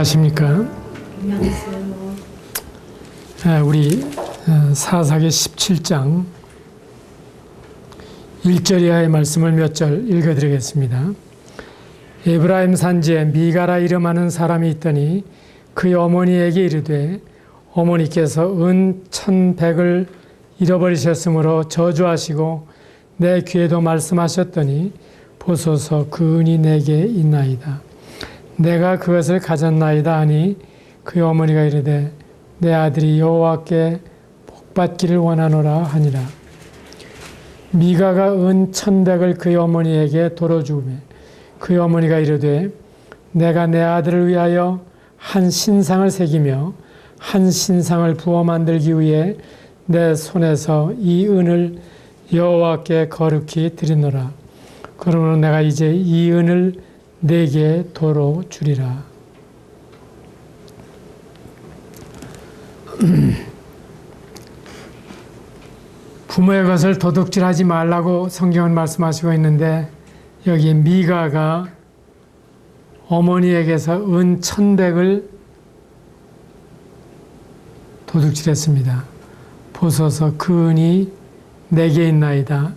안녕하십니까. 안녕하세요. 우리 사사기 17장 1절 이하의 말씀을 몇 절 읽어드리겠습니다. 에브라임 산지에 미가라 이름하는 사람이 있더니 그의 어머니에게 이르되 어머니께서 은 1,100을 잃어버리셨으므로 저주하시고 내 귀에도 말씀하셨더니 보소서 그 은이 내게 있나이다. 내가 그것을 가졌나이다 하니 그의 어머니가 이르되 내 아들이 여호와께 복받기를 원하노라 하니라. 미가가 은 1,100을 그의 어머니에게 도로 주매 그의 어머니가 이르되 내가 내 아들을 위하여 한 신상을 새기며 한 신상을 부어 만들기 위해 내 손에서 이 은을 여호와께 거룩히 드리노라. 그러므로 내가 이제 이 은을 내게 도로 주리라. 부모의 것을 도둑질하지 말라고 성경은 말씀하시고 있는데 여기 미가가 어머니에게서 은 1,100을 도둑질했습니다. 보소서 그 은이 내게 있나이다.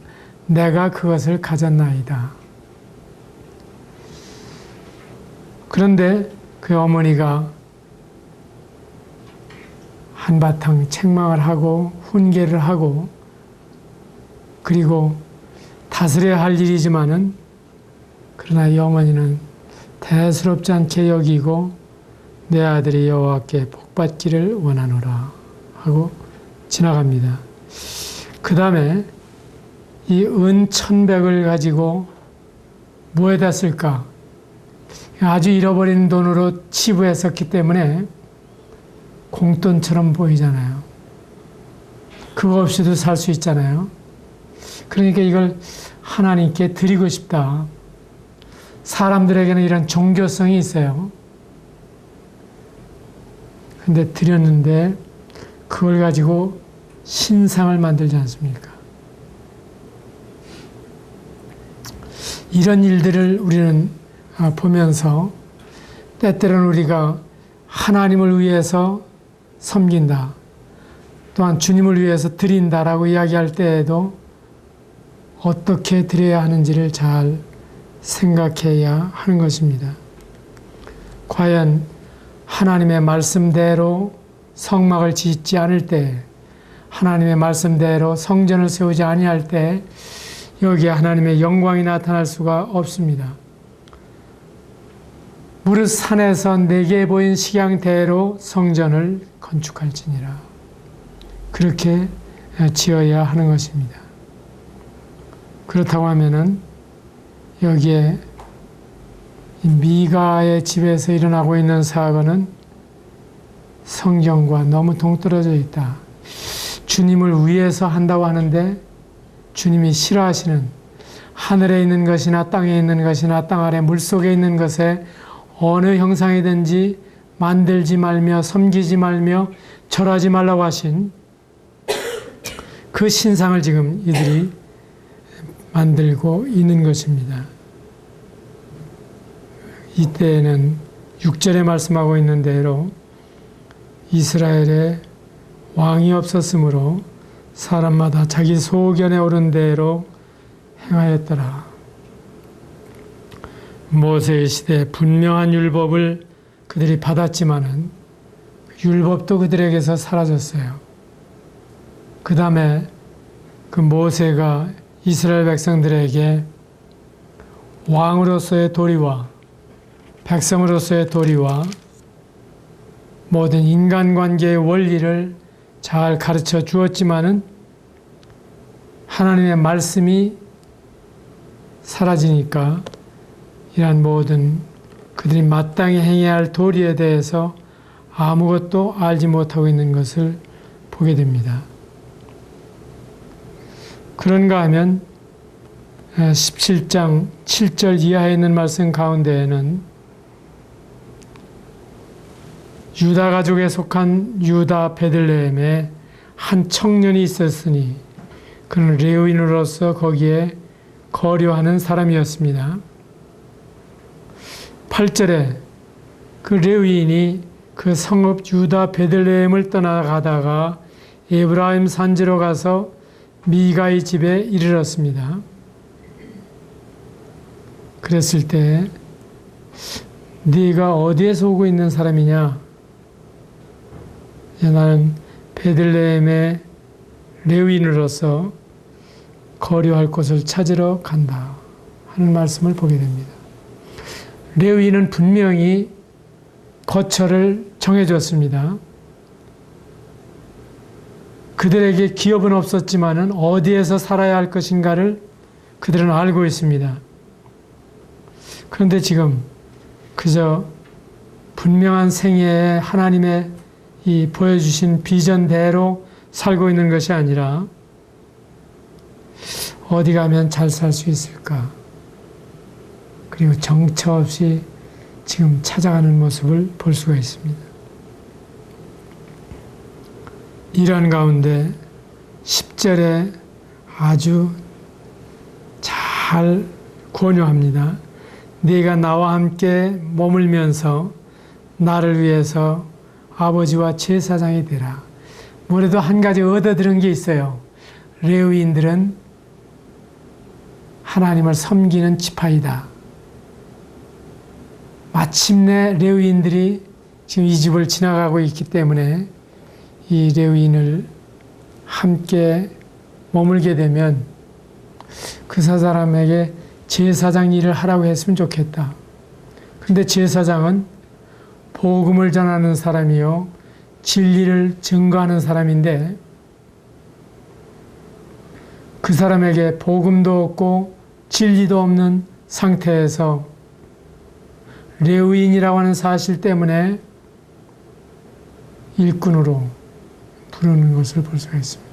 내가 그것을 가졌나이다. 그런데 그 어머니가 한바탕 책망을 하고 훈계를 하고 그리고 다스려야 할 일이지만은 그러나 이 어머니는 대수롭지 않게 여기고 내 아들이 여호와께 복받기를 원하노라 하고 지나갑니다. 그 다음에 이 은 1,100을 가지고 뭐에다 쓸까? 아주 잃어버린 돈으로 치부했었기 때문에 공돈처럼 보이잖아요. 그거 없이도 살 수 있잖아요. 그러니까 이걸 하나님께 드리고 싶다. 사람들에게는 이런 종교성이 있어요. 근데 드렸는데 그걸 가지고 신상을 만들지 않습니까? 이런 일들을 우리는 보면서 때때로는 우리가 하나님을 위해서 섬긴다. 또한 주님을 위해서 드린다라고 이야기할 때에도 어떻게 드려야 하는지를 잘 생각해야 하는 것입니다. 과연 하나님의 말씀대로 성막을 짓지 않을 때, 하나님의 말씀대로 성전을 세우지 아니할 때 여기에 하나님의 영광이 나타날 수가 없습니다. 무릇 산에서 내게 보인 식양대로 성전을 건축할지니라. 그렇게 지어야 하는 것입니다. 그렇다고 하면은 여기에 미가의 집에서 일어나고 있는 사건은 성경과 너무 동떨어져 있다. 주님을 위해서 한다고 하는데 주님이 싫어하시는 하늘에 있는 것이나 땅에 있는 것이나 땅 아래 물속에 있는 것에 어느 형상이든지 만들지 말며 섬기지 말며 절하지 말라고 하신 그 신상을 지금 이들이 만들고 있는 것입니다. 이때에는 6절에 말씀하고 있는 대로 이스라엘에 왕이 없었으므로 사람마다 자기 소견에 오른 대로 행하였더라. 모세의 시대에 분명한 율법을 그들이 받았지만은 율법도 그들에게서 사라졌어요. 그 다음에 그 모세가 이스라엘 백성들에게 왕으로서의 도리와 백성으로서의 도리와 모든 인간관계의 원리를 잘 가르쳐 주었지만은 하나님의 말씀이 사라지니까 이러한 모든 그들이 마땅히 행해야 할 도리에 대해서 아무것도 알지 못하고 있는 것을 보게 됩니다. 그런가 하면 17장 7절 이하에 있는 말씀 가운데에는 유다 가족에 속한 유다 베들레헴에 한 청년이 있었으니 그는 레위인으로서 거기에 거류하는 사람이었습니다. 8절에 그 레위인이 그 성읍 유다 베들레헴을 떠나가다가 에브라임 산지로 가서 미가의 집에 이르렀습니다. 그랬을 때 네가 어디에서 오고 있는 사람이냐? 나는 베들레헴의 레위인으로서 거류할 곳을 찾으러 간다 하는 말씀을 보게 됩니다. 레위인은 분명히 거처를 정해줬습니다. 그들에게 기업은 없었지만은 어디에서 살아야 할 것인가를 그들은 알고 있습니다. 그런데 지금 그저 분명한 생애에 하나님의 이 보여주신 비전대로 살고 있는 것이 아니라 어디 가면 잘 살 수 있을까? 그리고 정처 없이 지금 찾아가는 모습을 볼 수가 있습니다. 이런 가운데 10절에 아주 잘 권유합니다. 네가 나와 함께 머물면서 나를 위해서 아버지와 제사장이 되라. 뭐래도 한 가지 얻어들은 게 있어요. 레위인들은 하나님을 섬기는 지파이다. 마침내 레위인들이 지금 이 집을 지나가고 있기 때문에 이 레위인을 함께 머물게 되면 그 사람에게 제사장 일을 하라고 했으면 좋겠다. 그런데 제사장은 복음을 전하는 사람이요 진리를 증거하는 사람인데 그 사람에게 복음도 없고 진리도 없는 상태에서 레위인이라고 하는 사실 때문에 일꾼으로 부르는 것을 볼 수가 있습니다.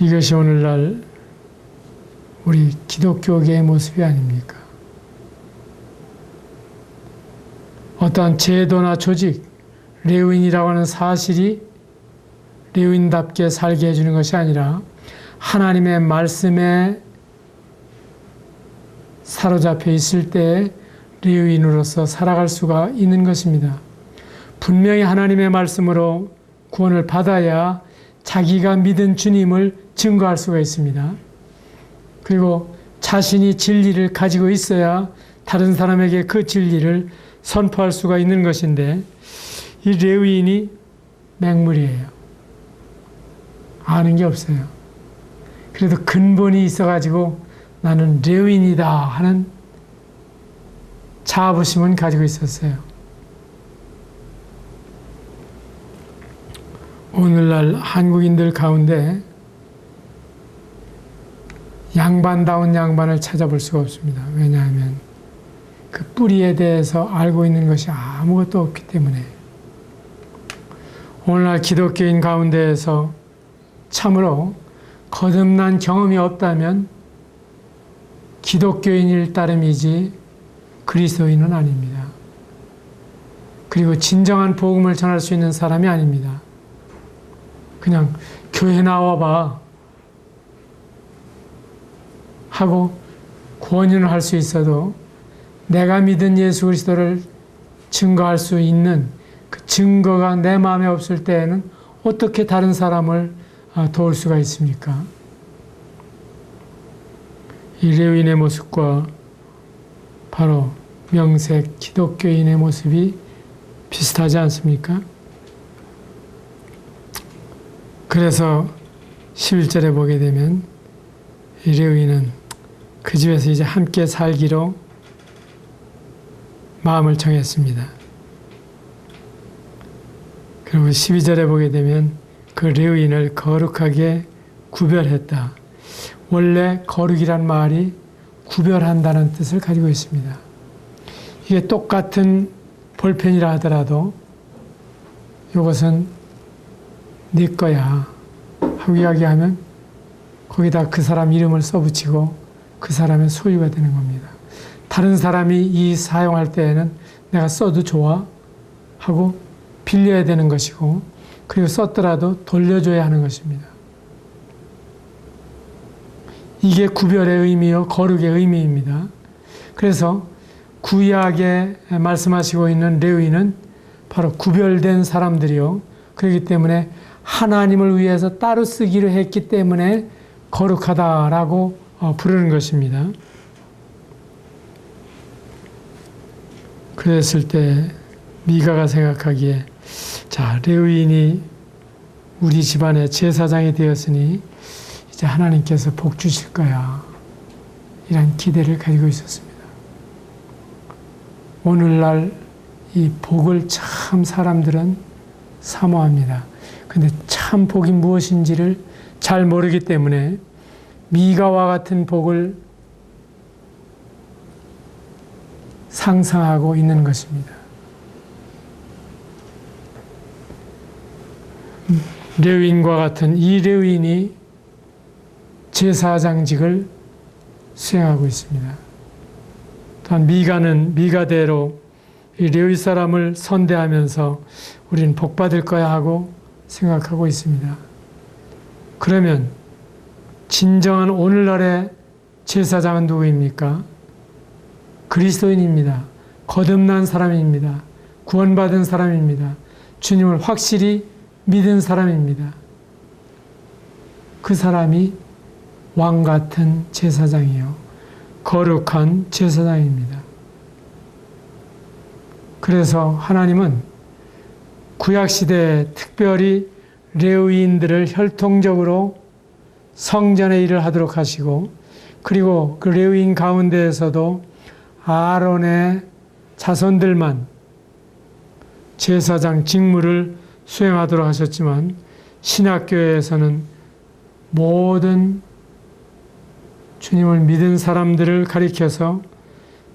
이것이 오늘날 우리 기독교계의 모습이 아닙니까? 어떠한 제도나 조직, 레위인이라고 하는 사실이 레위인답게 살게 해주는 것이 아니라 하나님의 말씀에 사로잡혀 있을 때 레위인으로서 살아갈 수가 있는 것입니다. 분명히 하나님의 말씀으로 구원을 받아야 자기가 믿은 주님을 증거할 수가 있습니다. 그리고 자신이 진리를 가지고 있어야 다른 사람에게 그 진리를 선포할 수가 있는 것인데 이 레위인이 맹물이에요. 아는 게 없어요. 그래도 근본이 있어가지고 나는 레위인이다 하는 자부심은 가지고 있었어요. 오늘날 한국인들 가운데 양반다운 양반을 찾아볼 수가 없습니다. 왜냐하면 그 뿌리에 대해서 알고 있는 것이 아무것도 없기 때문에 오늘날 기독교인 가운데에서 참으로 거듭난 경험이 없다면 기독교인일 따름이지 그리스도인은 아닙니다. 그리고 진정한 복음을 전할 수 있는 사람이 아닙니다. 그냥 교회 나와봐 하고 권유를 할 수 있어도 내가 믿은 예수 그리스도를 증거할 수 있는 그 증거가 내 마음에 없을 때에는 어떻게 다른 사람을 도울 수가 있습니까? 이 레위인의 모습과 바로 명색 기독교인의 모습이 비슷하지 않습니까? 그래서 11절에 보게 되면 이 레위인은 그 집에서 이제 함께 살기로 마음을 정했습니다. 그리고 12절에 보게 되면 그 레위인을 거룩하게 구별했다. 원래 거룩이란 말이 구별한다는 뜻을 가지고 있습니다. 이게 똑같은 볼펜이라 하더라도 이것은 네 거야 하고 이야기하면 거기다 그 사람 이름을 써붙이고 그 사람의 소유가 되는 겁니다. 다른 사람이 이 사용할 때에는 내가 써도 좋아 하고 빌려야 되는 것이고 그리고 썼더라도 돌려줘야 하는 것입니다. 이게 구별의 의미요 거룩의 의미입니다. 그래서 구약에 말씀하시고 있는 레위는 바로 구별된 사람들이요. 그렇기 때문에 하나님을 위해서 따로 쓰기로 했기 때문에 거룩하다라고 부르는 것입니다. 그랬을 때 미가가 생각하기에 자, 레위인이 우리 집안의 제사장이 되었으니 이제 하나님께서 복 주실 거야. 이런 기대를 가지고 있었습니다. 오늘날 이 복을 참 사람들은 사모합니다. 근데 참 복이 무엇인지를 잘 모르기 때문에 미가와 같은 복을 상상하고 있는 것입니다. 레위인과 같은 이 레위인이 제사장직을 수행하고 있습니다. 또한 미가는 미가대로 이 레위 사람을 선대하면서 우리는 복받을 거야 하고 생각하고 있습니다. 그러면 진정한 오늘날의 제사장은 누구입니까? 그리스도인입니다. 거듭난 사람입니다. 구원받은 사람입니다. 주님을 확실히 믿은 사람입니다. 그 사람이 왕 같은 제사장이요. 거룩한 제사장입니다. 그래서 하나님은 구약시대에 특별히 레위인들을 혈통적으로 성전의 일을 하도록 하시고, 그리고 그 레위인 가운데에서도 아론의 자손들만 제사장 직무를 수행하도록 하셨지만, 신약교회에서는 모든 주님을 믿은 사람들을 가리켜서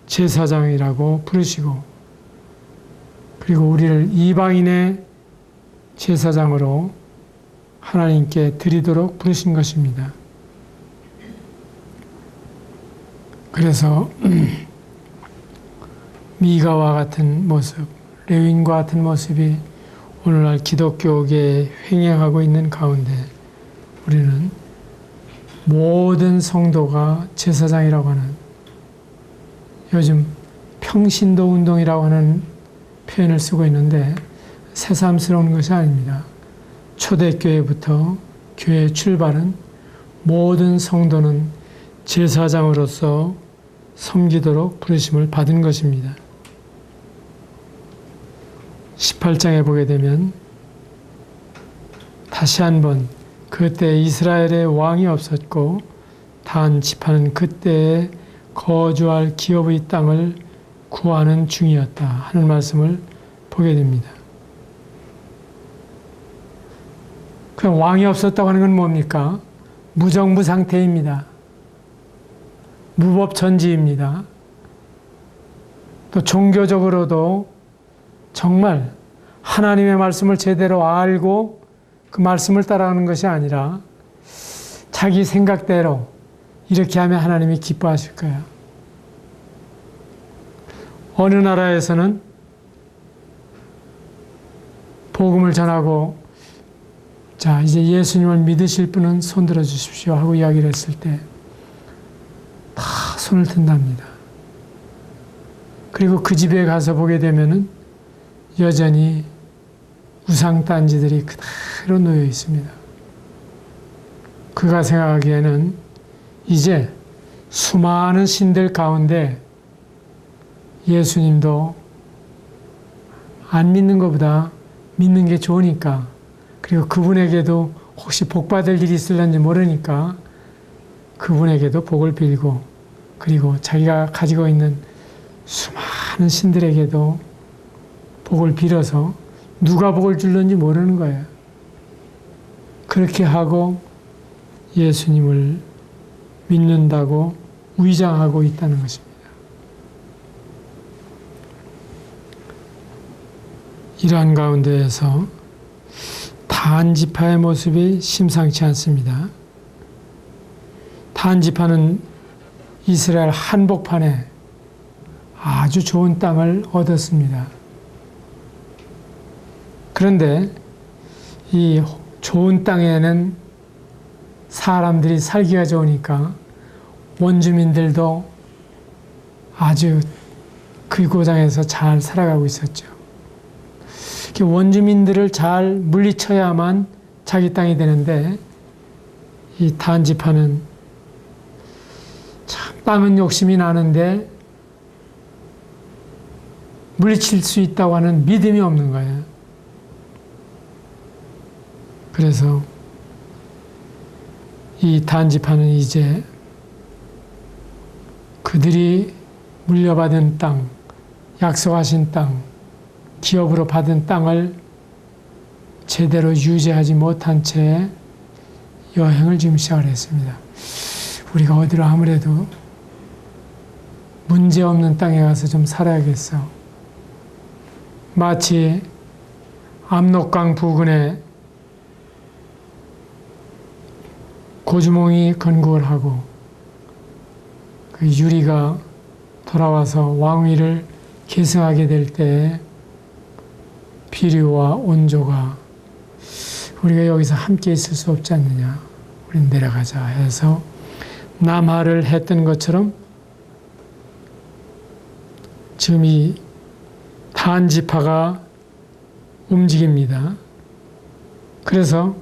제사장이라고 부르시고, 그리고 우리를 이방인의 제사장으로 하나님께 드리도록 부르신 것입니다. 그래서 미가와 같은 모습, 레위인과 같은 모습이 오늘날 기독교계에 횡행하고 있는 가운데 우리는 모든 성도가 제사장이라고 하는, 요즘 평신도 운동이라고 하는 표현을 쓰고 있는데 새삼스러운 것이 아닙니다. 초대교회부터 교회의 출발은 모든 성도는 제사장으로서 섬기도록 부르심을 받은 것입니다. 18장에 보게 되면 다시 한번 그때 이스라엘에 왕이 없었고 단 지파는 그때에 거주할 기업의 땅을 구하는 중이었다 하는 말씀을 보게 됩니다. 그럼 왕이 없었다고 하는 건 뭡니까? 무정부 상태입니다. 무법천지입니다. 또 종교적으로도 정말 하나님의 말씀을 제대로 알고 그 말씀을 따라가는 것이 아니라 자기 생각대로 이렇게 하면 하나님이 기뻐하실 거야. 어느 나라에서는 복음을 전하고 자, 이제 예수님을 믿으실 분은 손들어 주십시오 하고 이야기를 했을 때 다 손을 든답니다. 그리고 그 집에 가서 보게 되면은 여전히 우상단지들이 그대로 놓여 있습니다. 그가 생각하기에는 이제 수많은 신들 가운데 예수님도 안 믿는 것보다 믿는 게 좋으니까, 그리고 그분에게도 혹시 복 받을 일이 있을런지 모르니까 그분에게도 복을 빌고, 그리고 자기가 가지고 있는 수많은 신들에게도 복을 빌어서 누가 복을 줄는지 모르는 거예요. 그렇게 하고 예수님을 믿는다고 위장하고 있다는 것입니다. 이러한 가운데에서 단지파의 모습이 심상치 않습니다. 단지파는 이스라엘 한복판에 아주 좋은 땅을 얻었습니다. 그런데 이 좋은 땅에는 사람들이 살기가 좋으니까 원주민들도 아주 그 고장에서 잘 살아가고 있었죠. 원주민들을 잘 물리쳐야만 자기 땅이 되는데 이 단지파는 참 땅은 욕심이 나는데 물리칠 수 있다고 하는 믿음이 없는 거예요. 그래서 이 단지파는 이제 그들이 물려받은 땅, 약속하신 땅, 기업으로 받은 땅을 제대로 유지하지 못한 채 여행을 지금 시작을 했습니다. 우리가 어디로 아무래도 문제없는 땅에 가서 좀 살아야겠어. 마치 압록강 부근에 고주몽이 건국을 하고 그 유리가 돌아와서 왕위를 계승하게 될 때 비류와 온조가 우리가 여기서 함께 있을 수 없지 않느냐, 우린 내려가자 해서 남하를 했던 것처럼 지금 이 단지파가 움직입니다. 그래서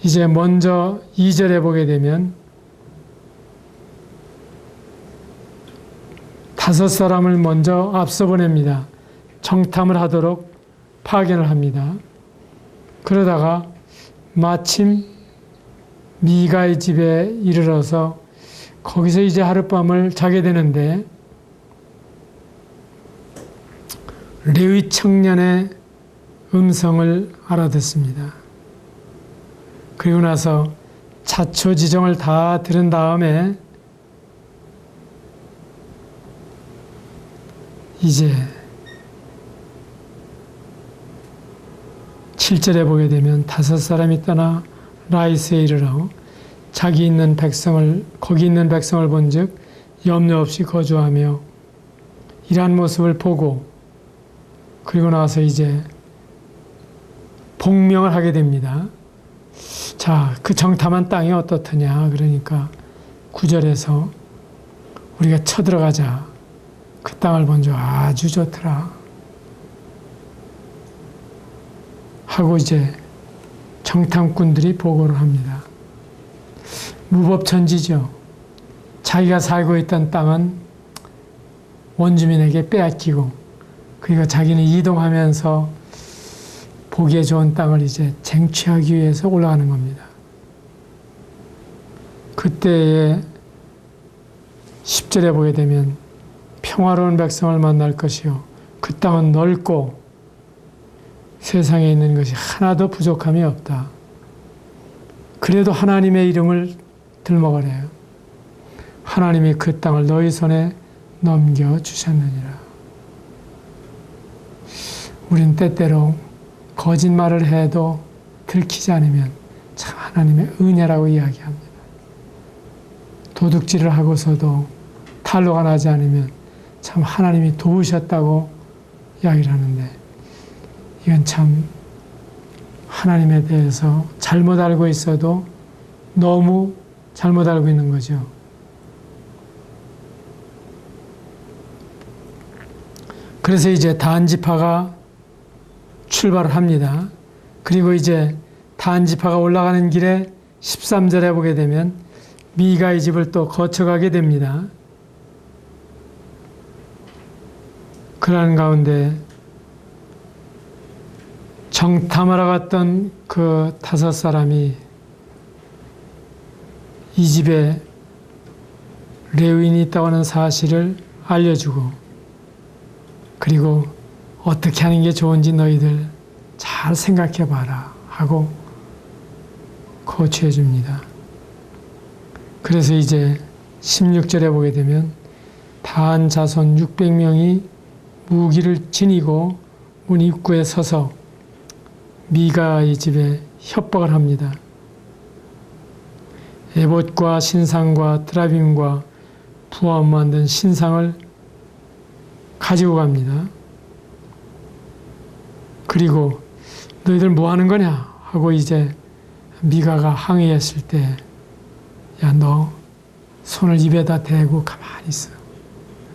이제 먼저 2절에 보게 되면 5 사람을 먼저 앞서 보냅니다. 정탐을 하도록 파견을 합니다. 그러다가 마침 미가의 집에 이르러서 거기서 이제 하룻밤을 자게 되는데 레위 청년의 음성을 알아듣습니다. 그리고 나서 자초지종을 다 들은 다음에 이제 7절에 보게 되면 5 사람이 떠나 라이스에 이르러 자기 있는 백성을 거기 있는 백성을 본즉 염려 없이 거주하며 이러한 모습을 보고 그리고 나서 이제 복명을 하게 됩니다. 자, 그 정탐한 땅이 어떻더냐? 그러니까 9절에서 우리가 쳐들어가자. 그 땅을 본 줄 아주 좋더라. 하고 이제 정탐꾼들이 보고를 합니다. 무법천지죠. 자기가 살고 있던 땅은 원주민에게 빼앗기고 그러니까 자기는 이동하면서 보기에 좋은 땅을 이제 쟁취하기 위해서 올라가는 겁니다. 그때에 10절에 보게 되면 평화로운 백성을 만날 것이요 그 땅은 넓고 세상에 있는 것이 하나도 부족함이 없다. 그래도 하나님의 이름을 들먹으래요. 하나님이 그 땅을 너희 손에 넘겨주셨느니라. 우린 때때로 거짓말을 해도 들키지 않으면 참 하나님의 은혜라고 이야기합니다. 도둑질을 하고서도 탈로가 나지 않으면 참 하나님이 도우셨다고 이야기를 하는데 이건 참 하나님에 대해서 잘못 알고 있어도 너무 잘못 알고 있는 거죠. 그래서 이제 단지파가 출발을 합니다. 그리고 이제 단지파가 올라가는 길에 13절에 보게 되면 미가의 집을 또 거쳐가게 됩니다. 그러는 가운데 정탐하러 갔던 그 5 사람이 이 집에 레위인이 있다고 하는 사실을 알려주고 그리고 어떻게 하는 게 좋은지 너희들 잘 생각해 봐라 하고 코치해 줍니다. 그래서 이제 16절에 보게 되면 단 자손 600명이 무기를 지니고 문 입구에 서서 미가의 집에 협박을 합니다. 에봇과 신상과 드라빔과 부와 만든 신상을 가지고 갑니다. 그리고 너희들 뭐 하는 거냐 하고 이제 미가가 항의했을 때 야, 너 손을 입에다 대고 가만히 있어.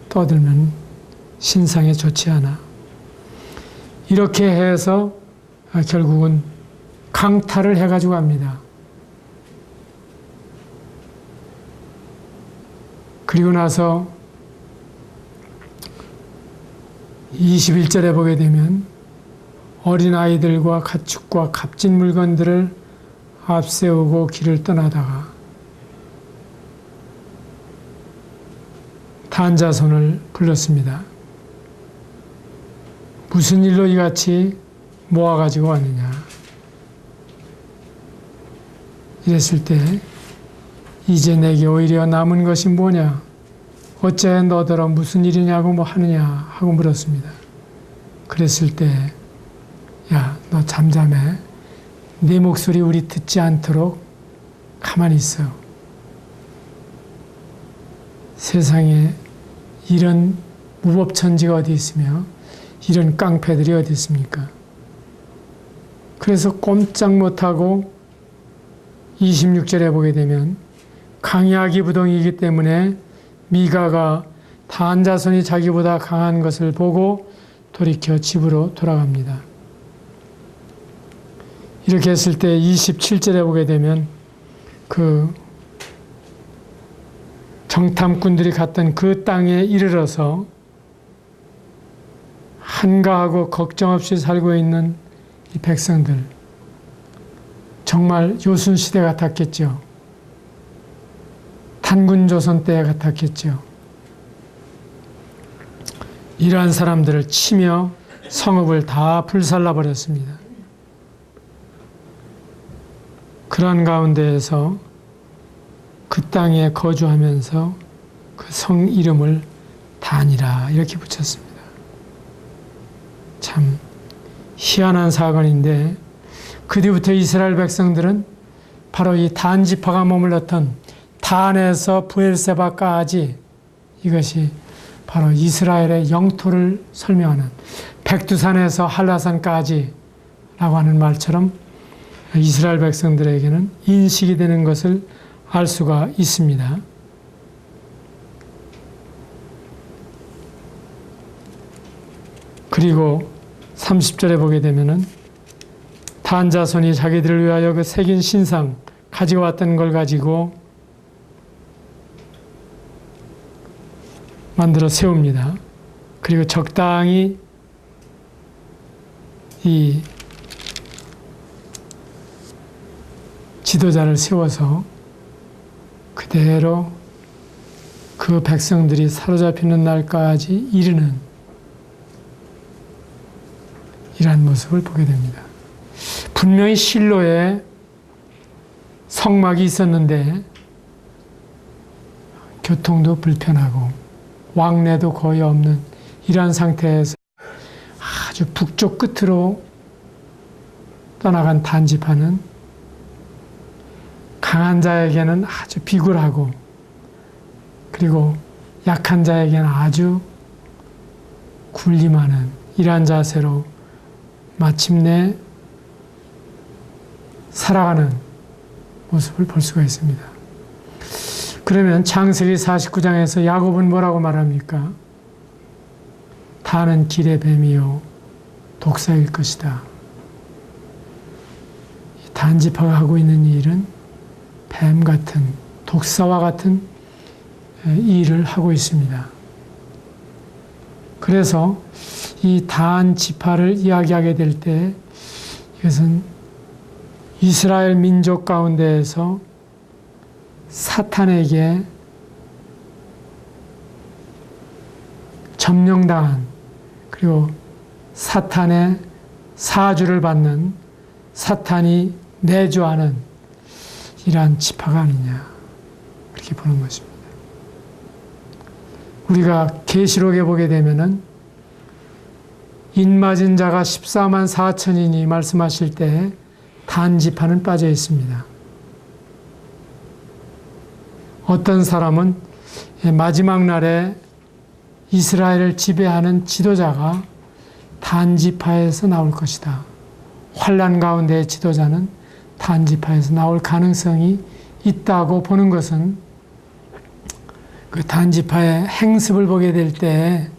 떠들면 신상에 좋지 않아. 이렇게 해서 결국은 강탈을 해가지고 갑니다. 그리고 나서 21절에 보게 되면 어린아이들과 가축과 값진 물건들을 앞세우고 길을 떠나다가 단자손을 불렀습니다. 무슨 일로 이같이 모아가지고 왔느냐. 이랬을 때 이제 내게 오히려 남은 것이 뭐냐. 어째 너더러 무슨 일이냐고 뭐 하느냐 하고 물었습니다. 그랬을 때 야, 너 잠잠해. 네 목소리 우리 듣지 않도록 가만히 있어. 세상에 이런 무법천지가 어디 있으며 이런 깡패들이 어디 있습니까? 그래서 꼼짝 못하고 26절에 보게 되면 강야기 부동이기 때문에 미가가 단자손이 자기보다 강한 것을 보고 돌이켜 집으로 돌아갑니다. 이렇게 했을 때 27절에 보게 되면 그 정탐꾼들이 갔던 그 땅에 이르러서 한가하고 걱정 없이 살고 있는 이 백성들, 정말 요순시대 같았겠죠. 단군조선 때 같았겠죠. 이러한 사람들을 치며 성읍을 다 불살라 버렸습니다. 그러한 가운데에서 그 땅에 거주하면서 그 성 이름을 단이라 이렇게 붙였습니다. 참 희한한 사건인데 그 뒤부터 이스라엘 백성들은 바로 이 단 지파가 머물렀던 단에서 브엘세바까지, 이것이 바로 이스라엘의 영토를 설명하는 백두산에서 한라산까지 라고 하는 말처럼 이스라엘 백성들에게는 인식이 되는 것을 알 수가 있습니다. 그리고 30절에 보게 되면은 단자손이 자기들을 위하여 그 새긴 신상 가지고 왔던 걸 가지고 만들어 세웁니다. 그리고 적당히 이 지도자를 세워서 그대로 그 백성들이 사로잡히는 날까지 이르는 이러한 모습을 보게 됩니다. 분명히 실로에 성막이 있었는데 교통도 불편하고 왕래도 거의 없는 이러한 상태에서 아주 북쪽 끝으로 떠나간 단지파는 강한 자에게는 아주 비굴하고 그리고 약한 자에게는 아주 군림하는 이러한 자세로 마침내 살아가는 모습을 볼 수가 있습니다. 그러면 창세기 49장에서 야곱은 뭐라고 말합니까? 다는 길의 뱀이요 독사일 것이다. 단지파가 하고 있는 일은 뱀 같은 독사와 같은 일을 하고 있습니다. 그래서 이 단지파를 이야기하게 될 때 이것은 이스라엘 민족 가운데에서 사탄에게 점령당한 그리고 사탄의 사주를 받는 사탄이 내주하는 이러한 지파가 아니냐 그렇게 보는 것입니다. 우리가 계시록에 보게 되면은 인맞은 자가 14만 4천이니 말씀하실 때 단지파는 빠져 있습니다. 어떤 사람은 마지막 날에 이스라엘을 지배하는 지도자가 단지파에서 나올 것이다. 환난 가운데의 지도자는 단지파에서 나올 가능성이 있다고 보는 것은 그 단지파의 행습을 보게 될 때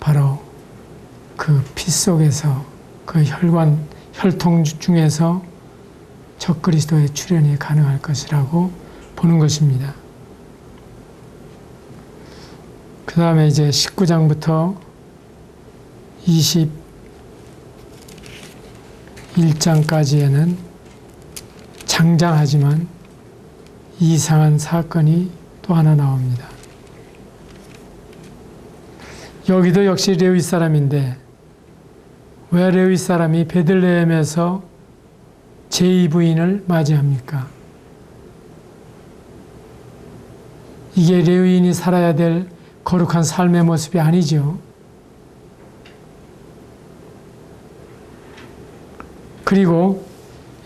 바로 그 피 속에서 그 혈통 중에서 적그리스도의 출현이 가능할 것이라고 보는 것입니다. 그 다음에 이제 19장부터 21장까지에는 장장하지만 이상한 사건이 또 하나 나옵니다. 여기도 역시 레위 사람인데 왜 레위 사람이 베들레헴에서 제2부인을 맞이합니까? 이게 레위인이 살아야 될 거룩한 삶의 모습이 아니죠. 그리고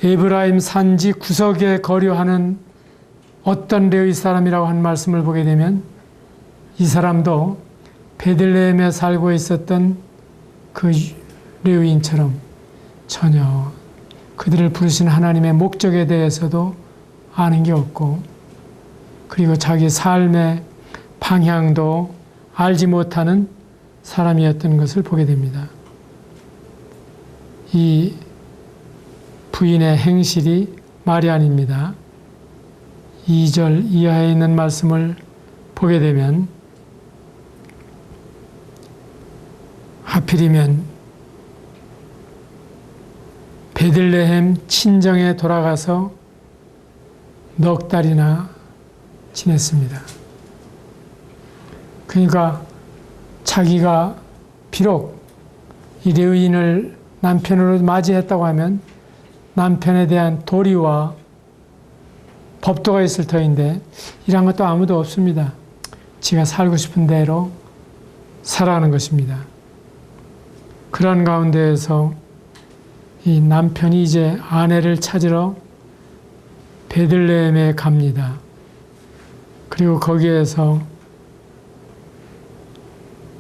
에브라임 산지 구석에 거류하는 어떤 레위 사람이라고 한 말씀을 보게 되면 이 사람도 베들레헴에 살고 있었던 그 레위인처럼 전혀 그들을 부르신 하나님의 목적에 대해서도 아는 게 없고, 그리고 자기 삶의 방향도 알지 못하는 사람이었던 것을 보게 됩니다. 이 부인의 행실이 말이 아닙니다. 2절 이하에 있는 말씀을 보게 되면 하필이면 베들레헴 친정에 돌아가서 넉 달이나 지냈습니다. 그러니까 자기가 비록 이 레위인을 남편으로 맞이했다고 하면 남편에 대한 도리와 법도가 있을 터인데 이런 것도 아무도 없습니다. 지가 살고 싶은 대로 살아가는 것입니다. 그런 가운데에서 이 남편이 이제 아내를 찾으러 베들레헴에 갑니다. 그리고 거기에서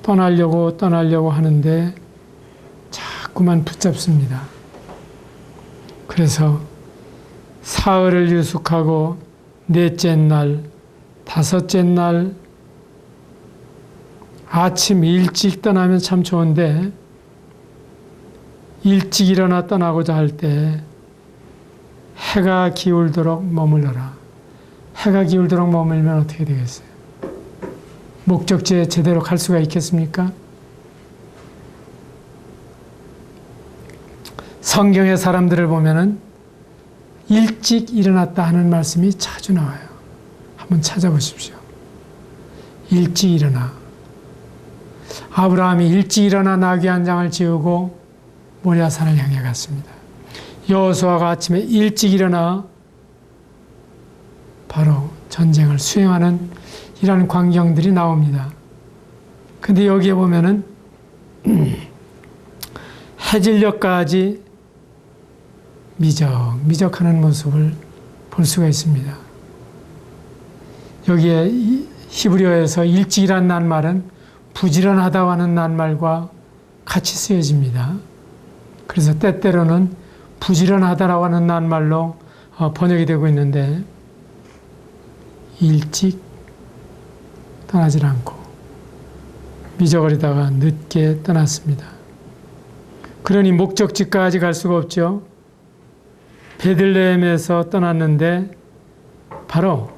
떠나려고 하는데 자꾸만 붙잡습니다. 그래서 사흘을 유숙하고 넷째 날, 다섯째 날 아침 일찍 떠나면 참 좋은데 일찍 일어나 떠나고자 할 때 해가 기울도록 머물러라. 해가 기울도록 머물면 어떻게 되겠어요? 목적지에 제대로 갈 수가 있겠습니까? 성경의 사람들을 보면은 일찍 일어났다 하는 말씀이 자주 나와요. 한번 찾아보십시오. 일찍 일어나. 아브라함이 일찍 일어나 나귀 한 장을 지우고 모리아산을 향해 갔습니다. 여호수아가 아침에 일찍 일어나 바로 전쟁을 수행하는 이런 광경들이 나옵니다. 근데 여기에 보면은 해질녘까지 미적하는 모습을 볼 수가 있습니다. 여기에 히브리어에서 일찍 일어난 말은 부지런하다고 하는 낱말과 같이 쓰여집니다. 그래서 때때로는 부지런하다라고 하는 낱말로 번역이 되고 있는데 일찍 떠나질 않고 미적거리다가 늦게 떠났습니다. 그러니 목적지까지 갈 수가 없죠. 베들레헴에서 떠났는데 바로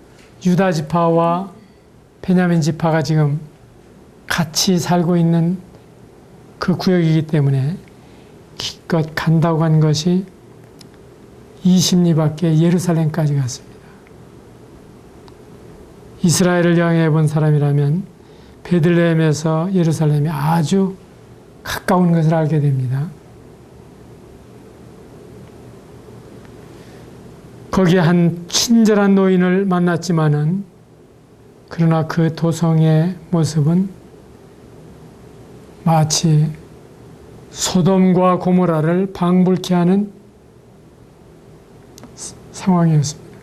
유다 지파와 베냐민 지파가 지금 같이 살고 있는 그 구역이기 때문에 기껏 간다고 한 것이 20리 밖에 예루살렘까지 갔습니다. 이스라엘을 여행해 본 사람이라면 베들레헴에서 예루살렘이 아주 가까운 것을 알게 됩니다. 거기에 한 친절한 노인을 만났지만은 그러나 그 도성의 모습은 마치 소돔과 고모라를 방불케 하는 상황이었습니다.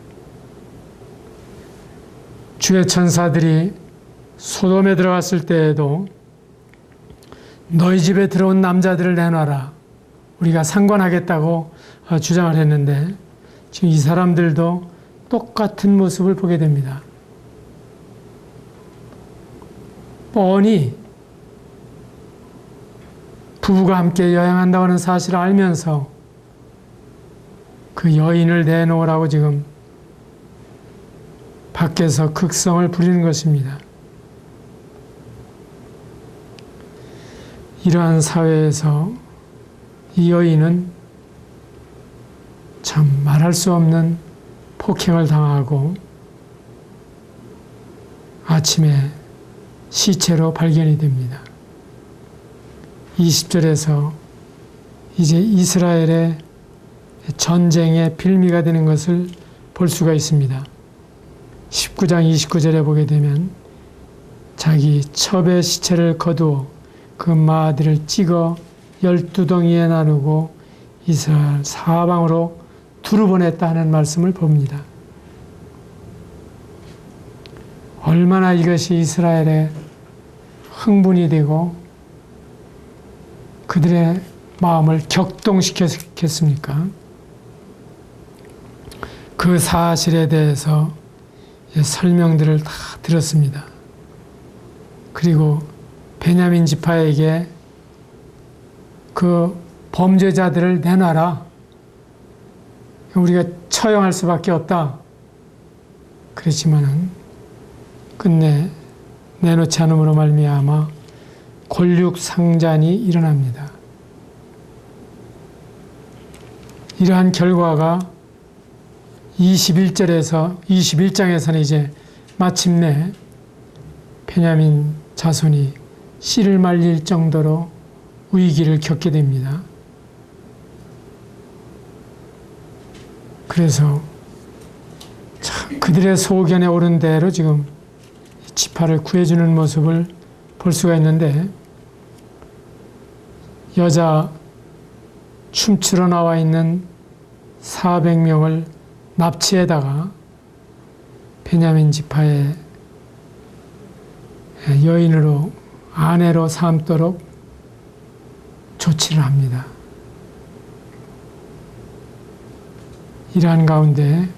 주의 천사들이 소돔에 들어갔을 때에도 너희 집에 들어온 남자들을 내놔라. 우리가 상관하겠다고 주장을 했는데 지금 이 사람들도 똑같은 모습을 보게 됩니다. 뻔히 부부가 함께 여행한다고 하는 사실을 알면서 그 여인을 내놓으라고 지금 밖에서 극성을 부리는 것입니다. 이러한 사회에서 이 여인은 참 말할 수 없는 폭행을 당하고 아침에 시체로 발견이 됩니다. 20절에서 이제 이스라엘의 전쟁의 빌미가 되는 것을 볼 수가 있습니다. 19장 29절에 보게 되면 자기 첩의 시체를 거두어 그 마디를 찍어 12덩이에 나누고 이스라엘 사방으로 두루 보냈다 하는 말씀을 봅니다. 얼마나 이것이 이스라엘의 흥분이 되고 그들의 마음을 격동시켰겠습니까? 그 사실에 대해서 설명들을 다 들었습니다. 그리고 베냐민 지파에게 그 범죄자들을 내놔라. 우리가 처형할 수밖에 없다. 그렇지만은 끝내 내놓지 않음으로 말미암아 골육상잔이 일어납니다. 이러한 결과가 21장에서는 이제 마침내 베냐민 자손이 씨를 말릴 정도로 위기를 겪게 됩니다. 그래서 그들의 소견에 오른 대로 지금 지파를 구해주는 모습을 볼 수가 있는데, 여자 춤추러 나와 있는 400명을 납치해다가 베냐민 지파의 여인으로 아내로 삼도록 조치를 합니다. 이러한 가운데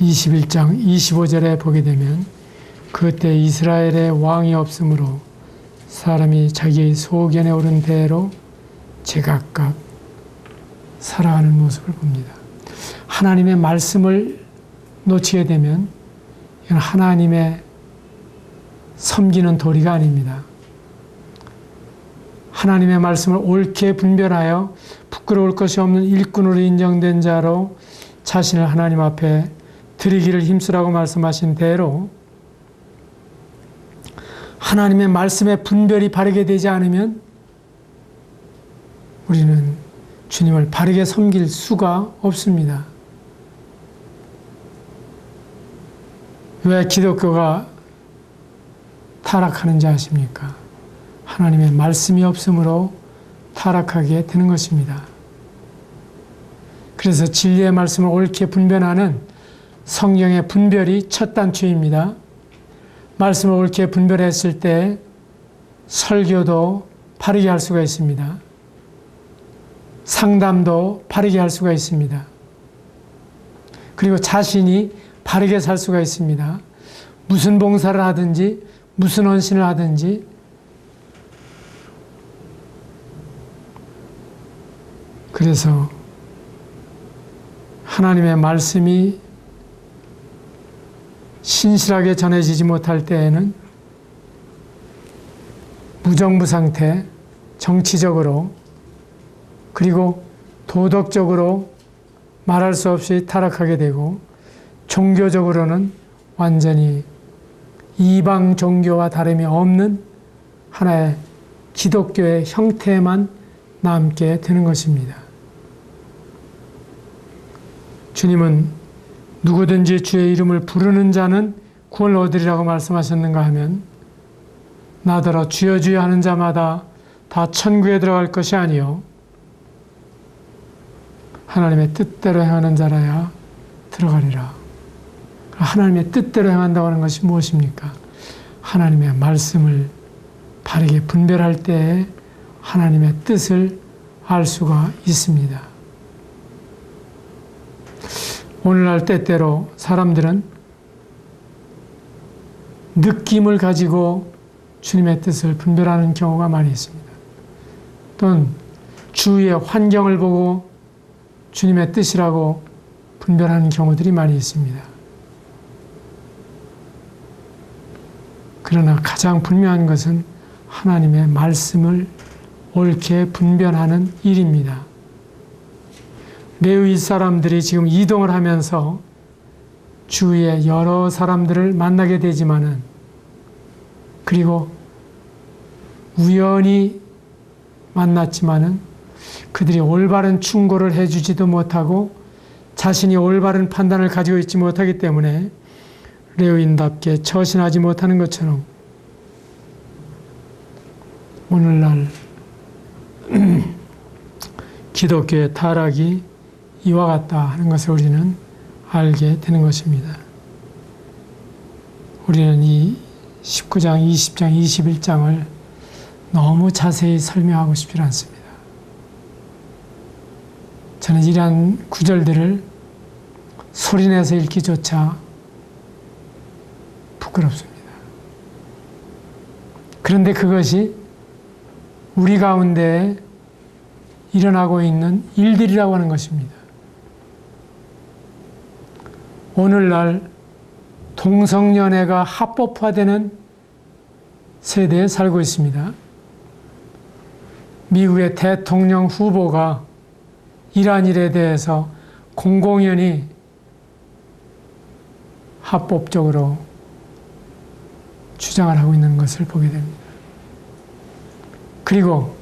21장 25절에 보게 되면 그때 이스라엘의 왕이 없으므로 사람이 자기의 소견에 오른 대로 제각각 살아가는 모습을 봅니다. 하나님의 말씀을 놓치게 되면 이건 하나님의 섬기는 도리가 아닙니다. 하나님의 말씀을 옳게 분별하여 부끄러울 것이 없는 일꾼으로 인정된 자로 자신을 하나님 앞에 드리기를 힘쓰라고 말씀하신 대로 하나님의 말씀의 분별이 바르게 되지 않으면 우리는 주님을 바르게 섬길 수가 없습니다. 왜 기독교가 타락하는지 아십니까? 하나님의 말씀이 없으므로 타락하게 되는 것입니다. 그래서 진리의 말씀을 옳게 분별하는 성경의 분별이 첫 단추입니다. 말씀을 옳게 분별했을 때 설교도 바르게 할 수가 있습니다. 상담도 바르게 할 수가 있습니다. 그리고 자신이 바르게 살 수가 있습니다. 무슨 봉사를 하든지 무슨 헌신을 하든지 그래서 하나님의 말씀이 신실하게 전해지지 못할 때에는 무정부 상태, 정치적으로 그리고 도덕적으로 말할 수 없이 타락하게 되고 종교적으로는 완전히 이방 종교와 다름이 없는 하나의 기독교의 형태만 남게 되는 것입니다. 주님은 누구든지 주의 이름을 부르는 자는 구원을 얻으리라고 말씀하셨는가 하면 나더러 주여 주여 하는 자마다 다 천국에 들어갈 것이 아니요 하나님의 뜻대로 행하는 자라야 들어가리라. 하나님의 뜻대로 행한다고 하는 것이 무엇입니까? 하나님의 말씀을 바르게 분별할 때에 하나님의 뜻을 알 수가 있습니다. 오늘날 때때로 사람들은 느낌을 가지고 주님의 뜻을 분별하는 경우가 많이 있습니다. 또는 주위의 환경을 보고 주님의 뜻이라고 분별하는 경우들이 많이 있습니다. 그러나 가장 분명한 것은 하나님의 말씀을 옳게 분별하는 일입니다. 레위 사람들이 지금 이동을 하면서 주위에 여러 사람들을 만나게 되지만은, 그리고 우연히 만났지만은 그들이 올바른 충고를 해주지도 못하고 자신이 올바른 판단을 가지고 있지 못하기 때문에 레위인답게 처신하지 못하는 것처럼 오늘날 기독교의 타락이 이와 같다 하는 것을 우리는 알게 되는 것입니다. 우리는 이 19장, 20장, 21장을 너무 자세히 설명하고 싶지 않습니다. 저는 이러한 구절들을 소리내서 읽기조차 부끄럽습니다. 그런데 그것이 우리 가운데 일어나고 있는 일들이라고 하는 것입니다. 오늘날 동성연애가 합법화되는 세대에 살고 있습니다. 미국의 대통령 후보가 이러한 일에 대해서 공공연히 합법적으로 주장을 하고 있는 것을 보게 됩니다. 그리고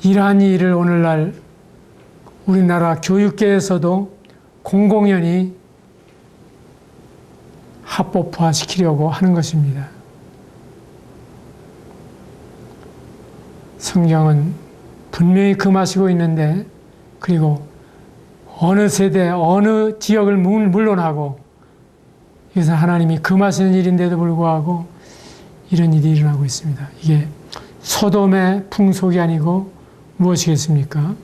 이러한 일을 오늘날 우리나라 교육계에서도 공공연히 합법화시키려고 하는 것입니다. 성경은 분명히 금하시고 있는데, 그리고 어느 세대, 어느 지역을 물론하고, 이것은 하나님이 금하시는 일인데도 불구하고 이런 일이 일어나고 있습니다. 이게 소돔의 풍속이 아니고 무엇이겠습니까?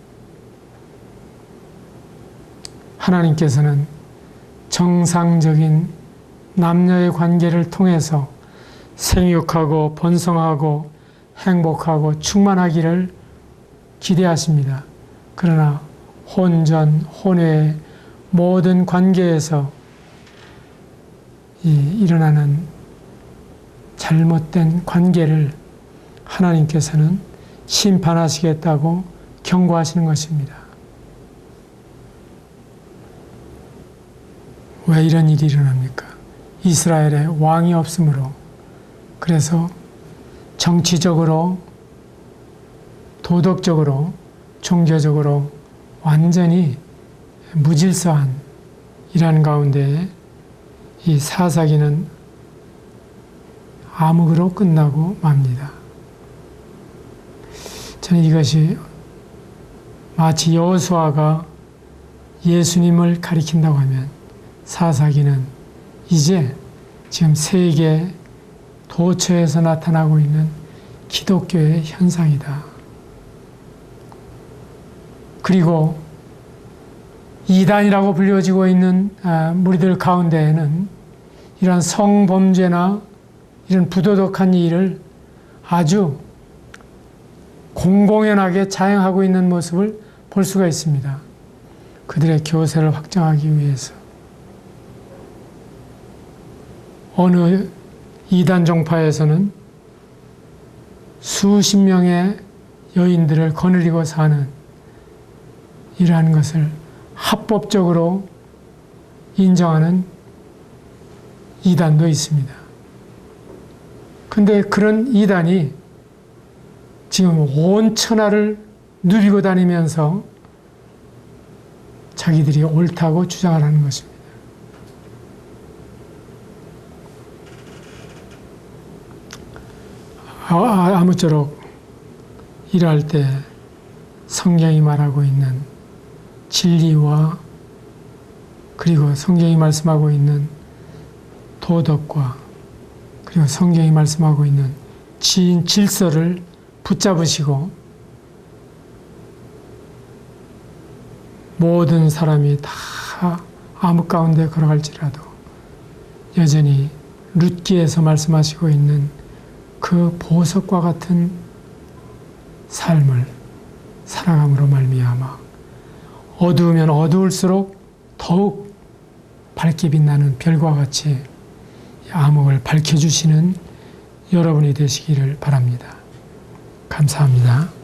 하나님께서는 정상적인 남녀의 관계를 통해서 생육하고 번성하고 행복하고 충만하기를 기대하십니다. 그러나 혼전, 혼외의 모든 관계에서 일어나는 잘못된 관계를 하나님께서는 심판하시겠다고 경고하시는 것입니다. 왜 이런 일이 일어납니까? 이스라엘에 왕이 없으므로, 그래서 정치적으로, 도덕적으로, 종교적으로 완전히 무질서한 이러한 가운데 이 사사기는 암흑으로 끝나고 맙니다. 저는 이것이 마치 여호수아가 예수님을 가리킨다고 하면 사사기는 이제 지금 세계 도처에서 나타나고 있는 기독교의 현상이다. 그리고 이단이라고 불려지고 있는 무리들 가운데에는 이런 성범죄나 이런 부도덕한 일을 아주 공공연하게 자행하고 있는 모습을 볼 수가 있습니다. 그들의 교세를 확장하기 위해서. 어느 이단 종파에서는 수십 명의 여인들을 거느리고 사는 이러한 것을 합법적으로 인정하는 이단도 있습니다. 근데 그런 이단이 지금 온 천하를 누비고 다니면서 자기들이 옳다고 주장을 하는 것입니다. 아무쪼록 일할 때 성경이 말하고 있는 진리와 그리고 성경이 말씀하고 있는 도덕과 그리고 성경이 말씀하고 있는 질서를 붙잡으시고 모든 사람이 다 암흑 가운데 걸어갈지라도 여전히 룻기에서 말씀하시고 있는 그 보석과 같은 삶을 살아감으로 말미암아 어두우면 어두울수록 더욱 밝게 빛나는 별과 같이 암흑을 밝혀주시는 여러분이 되시기를 바랍니다. 감사합니다.